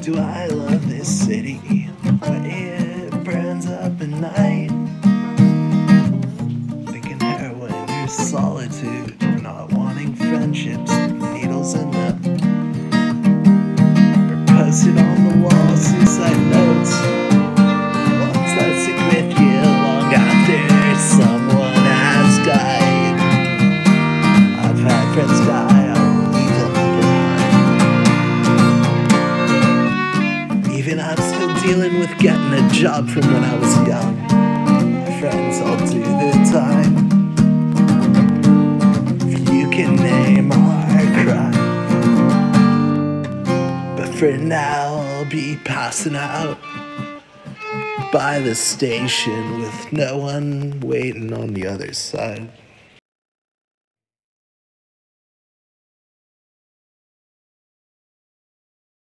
Do I love this city when it burns up at night? Thinking heroin, your solitude, not wanting friendships, needles in them. We're posted on the wall, suicide notes, ones that stick with you long after someone has died. I've had friends die, I'll leave them behind. Even I'm still dealing with getting a job from when I was young. My friends all do the time. If you can name our crime. But for now I'll be passing out by the station with no one waiting on the other side.